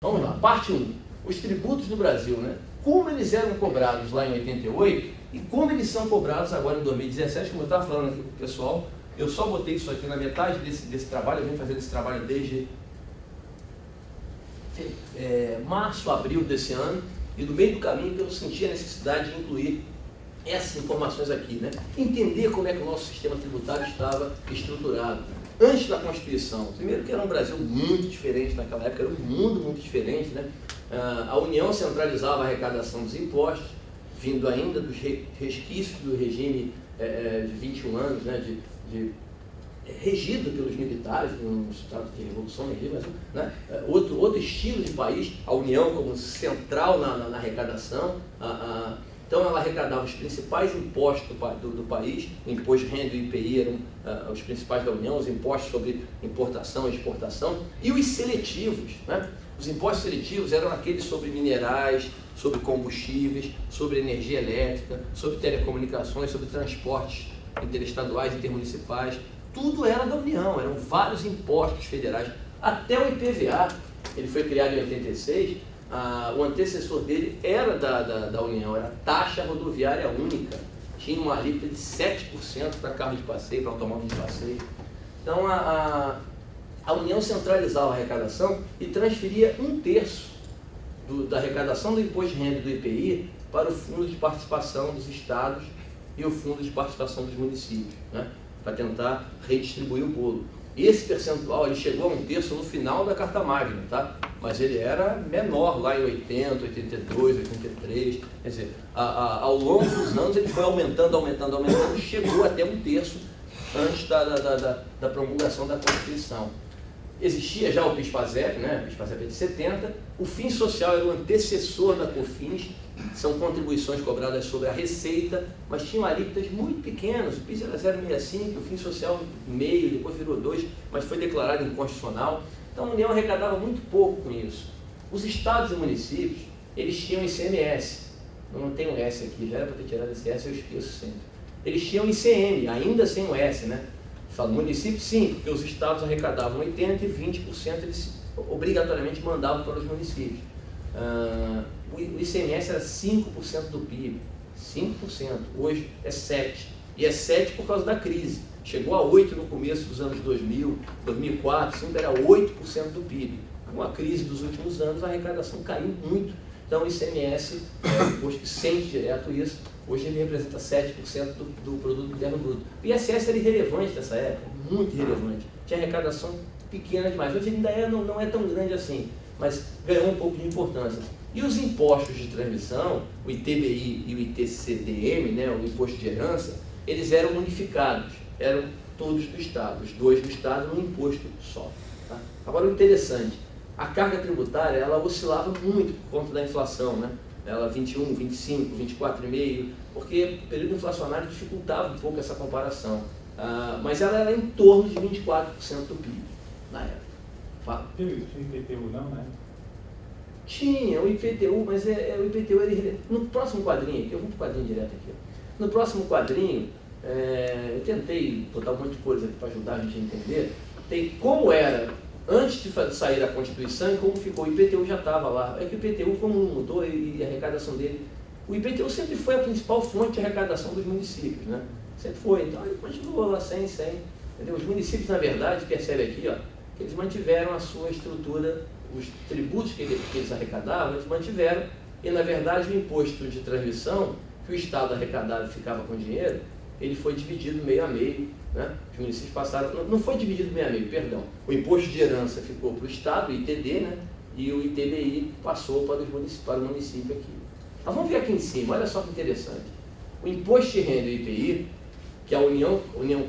Vamos lá, parte 1. Os tributos do Brasil, né? Como eles eram cobrados lá em 88 e como eles são cobrados agora em 2017, como eu estava falando aqui com o pessoal, eu só botei isso aqui na metade desse trabalho, eu venho fazendo esse trabalho desde março, abril desse ano, e no meio do caminho eu senti a necessidade de incluir essas informações aqui, né? Entender como é que o nosso sistema tributário estava estruturado. Antes da Constituição, primeiro que era um Brasil muito diferente naquela época, era um mundo muito diferente, né? A União centralizava a arrecadação dos impostos, vindo ainda dos resquícios do regime de 21 anos, né? Regido pelos militares, num estado de revolução, né? Outro estilo de país, a União como central na arrecadação. Então ela arrecadava os principais impostos do país, o imposto de renda e o IPI eram os principais da União, os impostos sobre importação e exportação, e os seletivos, né? Os impostos seletivos eram aqueles sobre minerais, sobre combustíveis, sobre energia elétrica, sobre telecomunicações, sobre transportes interestaduais, intermunicipais, tudo era da União, eram vários impostos federais, até o IPVA, ele foi criado em 86, o antecessor dele era da União, era a taxa rodoviária única, tinha uma alíquota de 7% para carro de passeio, para automóvel de passeio. Então a União centralizava a arrecadação e transferia 1/3 da arrecadação do imposto de renda e do IPI para o fundo de participação dos estados e o fundo de participação dos municípios, né? Para tentar redistribuir o bolo. Esse percentual ele chegou a 1/3 no final da Carta Magna, tá? Mas ele era menor lá em 80, 82, 83, quer dizer, ao longo dos anos ele foi aumentando, e chegou até 1/3 antes da promulgação da Constituição. Existia já o PIS/PASEP, né? O PIS/PASEP é de 70, o FINS social era o antecessor da COFINS, são contribuições cobradas sobre a receita, mas tinham alíquotas muito pequenas, o PIS era 0,65, o FINS social meio, depois virou 2, mas foi declarado inconstitucional. Então a União arrecadava muito pouco com isso. Os estados e municípios, eles tinham ICMS, não tem um S aqui, já era para ter tirado esse S, eu esqueço sempre. Eles tinham ICM, ainda sem o S, né? Falo município sim, porque os estados arrecadavam 80% e 20% eles obrigatoriamente mandavam para os municípios. O ICMS era 5% do PIB, 5%, hoje é 7%, e é 7% por causa da crise. Chegou a 8% no começo dos anos 2000, 2004, sempre era 8% do PIB. Com a crise dos últimos anos, a arrecadação caiu muito. Então o ICMS, depois que sente direto isso, hoje ele representa 7% do produto interno bruto. O ISS era irrelevante nessa época, muito irrelevante. Tinha arrecadação pequena demais. Hoje ainda não é tão grande assim, mas ganhou um pouco de importância. E os impostos de transmissão, o ITBI e o ITCDM, né, o imposto de herança, eles eram unificados, eram todos do Estado, os dois do Estado num imposto só. Tá? Agora o interessante, a carga tributária ela oscilava muito por conta da inflação, né? Ela 21, 25, 24,5, porque o período inflacionário dificultava um pouco essa comparação. Mas ela era em torno de 24% do PIB na época. Fala. Tinha IPTU não, né? Tinha o IPTU, mas o IPTU ele, no próximo quadrinho aqui, eu vou para o quadrinho direto aqui. No próximo quadrinho, eu tentei botar um monte de coisa aqui para ajudar a gente a entender. Tem como era antes de sair a Constituição e como ficou. O IPTU já estava lá. É que o IPTU, como não mudou e a arrecadação dele... O IPTU sempre foi a principal fonte de arrecadação dos municípios, né? Sempre foi. Então ele continuou lá 100. Entendeu? Os municípios, na verdade, percebe aqui, ó, que eles mantiveram a sua estrutura, os tributos que eles arrecadavam, eles mantiveram. E, na verdade, o imposto de transmissão, que o Estado arrecadava e ficava com dinheiro, ele foi dividido meio a meio, né? Os municípios passaram, não foi dividido meio a meio, perdão. O imposto de herança ficou para o Estado, o ITD, né? E o ITBI passou para o município aqui. Mas vamos ver aqui em cima, olha só que interessante. O imposto de renda e o IPI, que a União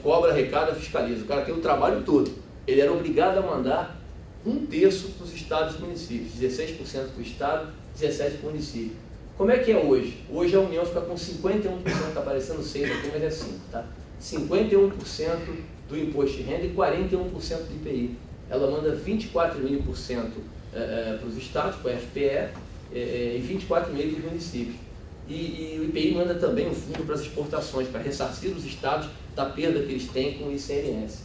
cobra, arrecada, fiscaliza. O cara tem o trabalho todo. Ele era obrigado a mandar 1/3 para os estados e municípios, 16% para o Estado, 17% para o município. Como é que é hoje? Hoje a União fica com 51%, está aparecendo 6 aqui, mas é 5, tá? 51% do imposto de renda e 41% do IPI. Ela manda 24,5% para os estados, para o FPE, e 24,5% para os municípios. E o IPI manda também um fundo para as exportações, para ressarcir os estados da perda que eles têm com o ICMS.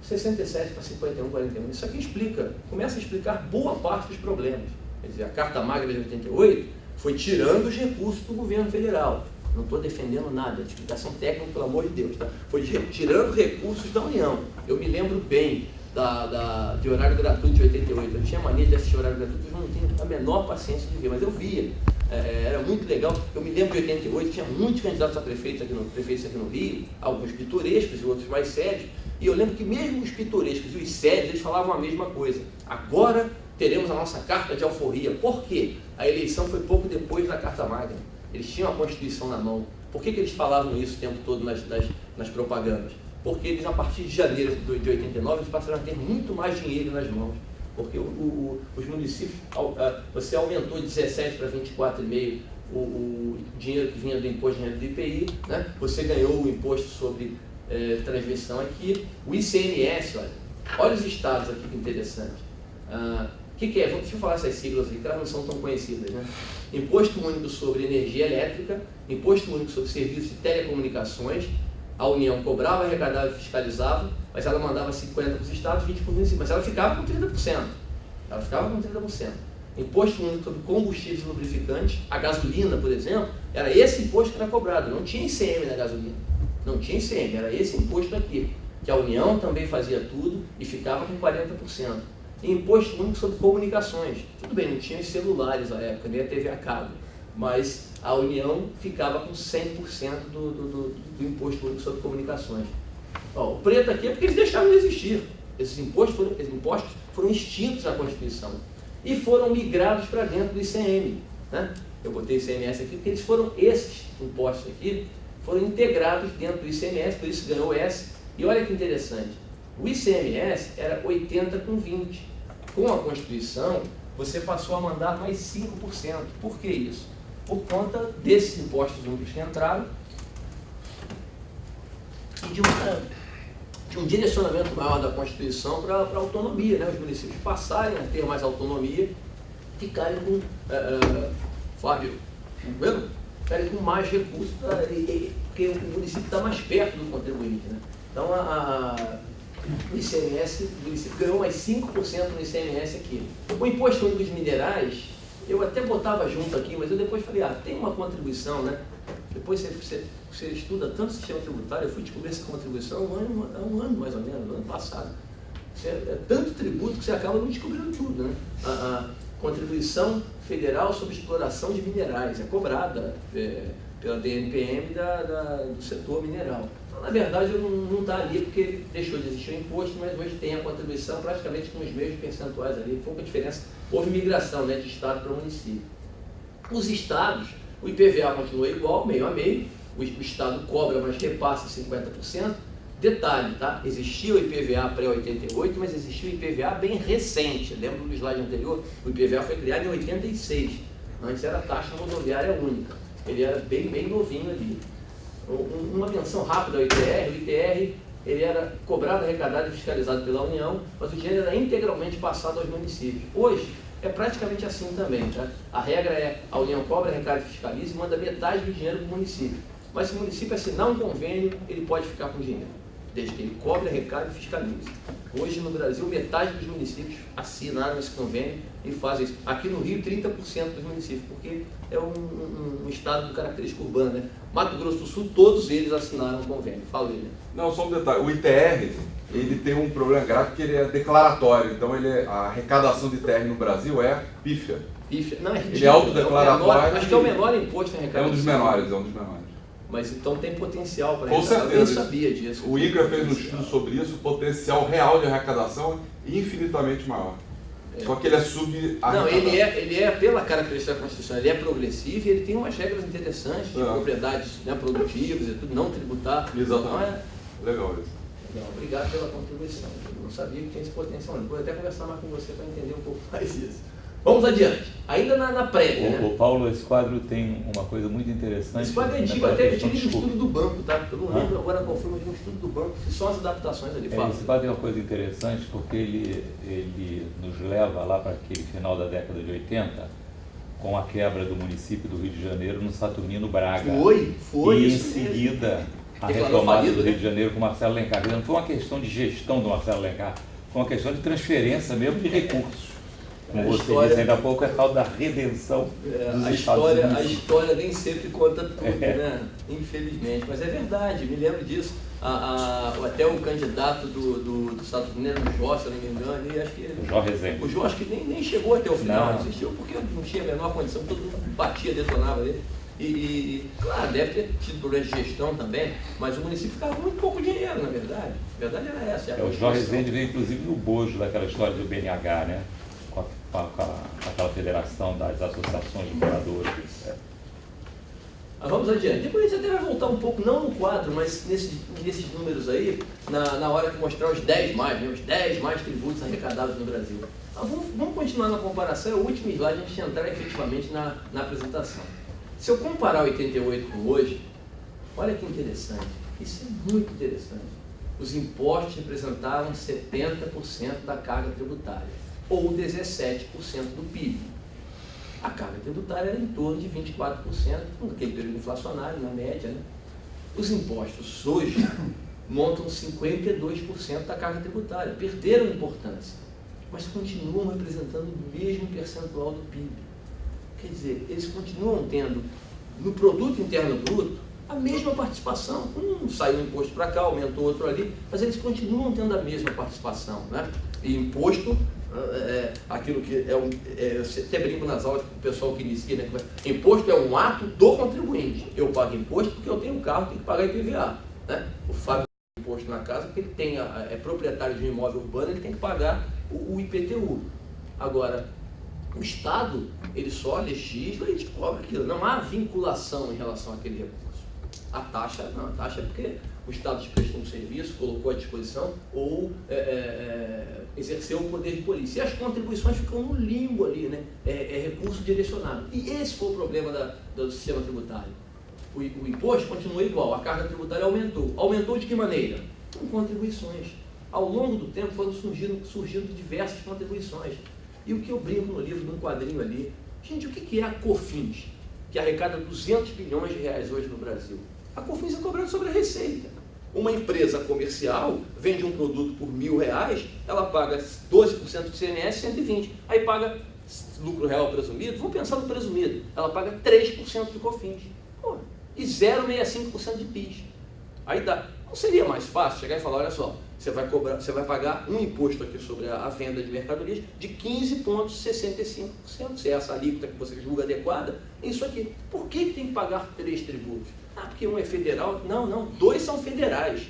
67 para 51, 41. Isso aqui começa a explicar boa parte dos problemas. Quer dizer, a Carta Magna de 88 foi tirando os recursos do governo federal. Não estou defendendo nada, de explicação técnica, pelo amor de Deus. Tá? Foi tirando recursos da União. Eu me lembro bem de horário gratuito de 88. Eu tinha mania de assistir horário gratuito, eu não tenho a menor paciência de ver, mas eu via. Era muito legal. Eu me lembro de 88, tinha muitos candidatos a prefeitos aqui no Rio, alguns pitorescos e outros mais sérios. E eu lembro que mesmo os pitorescos e os sérios, eles falavam a mesma coisa. Agora teremos a nossa carta de alforria. Por quê? A eleição foi pouco depois da Carta Magna. Eles tinham a Constituição na mão. Por que eles falavam isso o tempo todo nas propagandas? Porque eles, a partir de janeiro de 89, eles passaram a ter muito mais dinheiro nas mãos. Porque os municípios, você aumentou de 17 para 24,5% o dinheiro que vinha do imposto de renda do IPI, né? Você ganhou o imposto sobre transmissão aqui, o ICMS, olha os estados aqui que interessante. O que é? Deixa eu falar essas siglas aqui, que elas não são tão conhecidas, né? Imposto único sobre energia elétrica, imposto único sobre serviços de telecomunicações. A União cobrava, arrecadava e fiscalizava, mas ela mandava 50% para os estados, 20% para os municípios, mas ela ficava com 30%. Ela ficava com 30%. Imposto único sobre combustíveis e lubrificantes, a gasolina, por exemplo, era esse imposto que era cobrado, não tinha ICM na gasolina. Não tinha ICM, era esse imposto aqui, que a União também fazia tudo e ficava com 40%. E imposto único sobre comunicações. Tudo bem, não tinha os celulares na época, nem a TV a cabo, mas a União ficava com 100% do imposto único sobre comunicações. O preto aqui é porque eles deixaram de existir. Esses impostos foram extintos na Constituição e foram migrados para dentro do ICM. Né? Eu botei ICMS aqui porque esses impostos aqui foram integrados dentro do ICMS, por isso ganhou S. E olha que interessante, o ICMS era 80 com 20. Com a Constituição, você passou a mandar mais 5%. Por que isso? Por conta desses impostos únicos que entraram e de um direcionamento maior da Constituição para a autonomia, né? Os municípios passarem a ter mais autonomia, ficarem com, Fábio, ficarem com mais recursos, porque o município está mais perto do contribuinte, né? Então, o ICMS, o município ganhou mais 5% no ICMS aqui. O imposto único dos minerais, eu até botava junto aqui, mas eu depois falei, tem uma contribuição, né? Depois você estuda tanto o sistema tributário, eu fui descobrir essa contribuição há um ano mais ou menos, no ano passado. É tanto tributo que você acaba não descobrindo tudo, né? A contribuição federal sobre exploração de minerais é cobrada pela DNPM do setor mineral. Então, na verdade, não está ali porque deixou de existir o imposto, mas hoje tem a contribuição praticamente com os mesmos percentuais ali, pouca diferença. Houve migração, né, de estado para município. Os estados, o IPVA continua igual, meio a meio, o estado cobra, mas repassa 50%. Detalhe, tá? Existia o IPVA pré-88, mas existia o IPVA bem recente. Lembra do slide anterior? O IPVA foi criado em 86. Antes era a taxa rodoviária única. Ele era bem novinho ali. Uma menção rápida ao ITR. O ITR ele era cobrado, arrecadado e fiscalizado pela União, mas o dinheiro era integralmente passado aos municípios. Hoje, é praticamente assim também. Tá? A regra é a União cobra, arrecada e fiscaliza e manda metade do dinheiro para o município. Mas se o município assinar um convênio, ele pode ficar com dinheiro, desde que ele cobre, arrecade e fiscalize. Hoje no Brasil, metade dos municípios assinaram esse convênio e fazem isso. Aqui no Rio, 30% dos municípios, porque é um estado com característica urbana. Né? Mato Grosso do Sul, todos eles assinaram o convênio. Fala, William. Não, só um detalhe. O ITR, ele tem um problema grave porque ele é declaratório. Então, a arrecadação de ITR no Brasil é pífia. Não, é ridículo. Ele é autodeclaratório. Acho que é o menor imposto em arrecadação. É um dos menores. Mas então tem potencial para Com certeza. Eu nem sabia disso. O INCRA fez um estudo sobre isso, o potencial real de arrecadação é infinitamente maior. Só que ele é subarrecadado. Não, ele é pela característica da Constituição, ele é progressivo e ele tem umas regras interessantes de propriedades, né, produtivas e tudo, não tributar. Exatamente. Então, legal isso. Legal, obrigado pela contribuição. Eu não sabia que tinha esse potencial. Vou até conversar mais com você para entender um pouco mais isso. Vamos adiante. Ainda na prévia, né? Paulo, esse quadro tem uma coisa muito interessante. Esse quadro é antigo, até eu tive um estudo do banco, tá? Eu não lembro agora qual foi, mas um estudo do banco, fiz só as adaptações ali. Esse quadro é uma coisa interessante porque ele nos leva lá para aquele final da década de 80, com a quebra do município do Rio de Janeiro no Saturnino Braga. Foi e isso em seguida a declarou retomada falido, do Rio né? de Janeiro com o Marcelo Alencar. Não foi uma questão de gestão do Marcelo Alencar, foi uma questão de transferência mesmo de recursos. Como você disse ainda há pouco, é tal da redenção dos Estados Unidos. A história nem sempre conta tudo, né? Infelizmente, mas é verdade, me lembro disso. Até o candidato do Estado Unidos, o Jó, se eu não me engano, e acho que O Jó Rezende. o Jó acho que nem chegou até o final, Não. desistiu porque não tinha a menor condição, todo mundo batia, detonava ele. Claro, deve ter tido problemas de gestão também, mas o município ficava com muito pouco dinheiro, na verdade. A verdade era essa. O Jó Rezende veio inclusive no bojo daquela história do BNH, né? Com aquela federação das associações de moradores. Mas vamos adiante. Depois a gente até vai voltar um pouco, não no quadro, mas nesses números aí, na hora que mostrar os 10 mais, né? Os 10 mais tributos arrecadados no Brasil. Mas vamos continuar na comparação, é o último slide, a gente entrar efetivamente na apresentação. Se eu comparar 88 com hoje, olha que interessante, isso é muito interessante. Os impostos representavam 70% da carga tributária, ou 17% do PIB. A carga tributária era em torno de 24%, naquele período inflacionário, na média, né? Os impostos hoje montam 52% da carga tributária, perderam importância, mas continuam representando o mesmo percentual do PIB. Quer dizer, eles continuam tendo, no produto interno bruto, a mesma participação. Saiu um imposto para cá, aumentou outro ali, mas eles continuam tendo a mesma participação, né? E imposto, aquilo que eu até brinco nas aulas com o pessoal que inicia, né? Imposto é um ato do contribuinte. Eu pago imposto porque eu tenho um carro, tenho que pagar IPVA, né? O Fábio tem imposto na casa porque ele é proprietário de um imóvel urbano, ele tem que pagar o IPTU. Agora, o Estado, ele só legisla e descobre aquilo. Não há vinculação em relação àquele recurso. A taxa, não. A taxa é porque o Estado te prestou um serviço, colocou à disposição ou exerceu o poder de polícia. E as contribuições ficam no limbo ali, né? É recurso direcionado. E esse foi o problema do sistema tributário. O imposto continua igual, a carga tributária aumentou. Aumentou de que maneira? Com contribuições. Ao longo do tempo foram surgindo diversas contribuições. E o que eu brinco no livro, num quadrinho ali, gente, o que é a COFINS, que arrecada 200 bilhões de reais hoje no Brasil? A COFINS é cobrada sobre a receita. Uma empresa comercial vende um produto por R$1.000, ela paga 12% do ICMS, 120. Aí paga lucro real presumido, vamos pensar no presumido, ela paga 3% de COFINS. Pô, e 0,65% de PIS. Aí dá. Não seria mais fácil chegar e falar, olha só, você vai pagar um imposto aqui sobre a venda de mercadorias de 15,65%. Se é essa alíquota que você julga adequada, é isso aqui. Por que tem que pagar 3 tributos? Porque um é federal. Não, 2 são federais.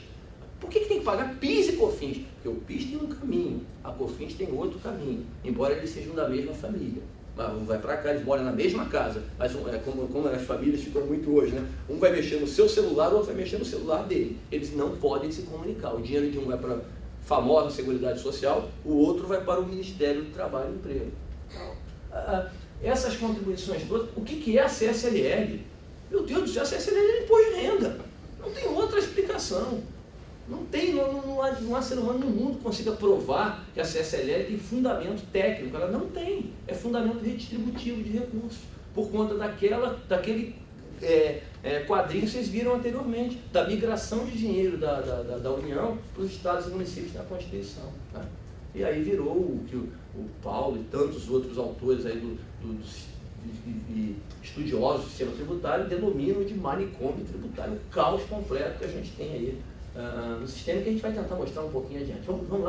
Por que tem que pagar PIS e COFINS? Porque o PIS tem um caminho, a COFINS tem outro caminho, embora eles sejam da mesma família. Um vai para cá, eles moram na mesma casa, mas como as famílias ficam muito hoje, né? Um vai mexer no seu celular, o outro vai mexer no celular dele. Eles não podem se comunicar. O dinheiro de um vai para a famosa Seguridade Social, o outro vai para o Ministério do Trabalho e Emprego. Então, essas contribuições todas, o que é a CSLL? Meu Deus do céu, a CSLL é imposto de renda. Não tem outra explicação. Não há ser humano no mundo que consiga provar que a CSLL tem fundamento técnico. Ela não tem. É fundamento redistributivo de recursos. Por conta daquele quadrinho que vocês viram anteriormente, da migração de dinheiro da União para os estados e municípios na Constituição. Tá? E aí virou o que o Paulo e tantos outros autores aí estudiosos do sistema tributário denominam de manicômio tributário, o caos completo que a gente tem aí no sistema, que a gente vai tentar mostrar um pouquinho adiante. Vamos lá.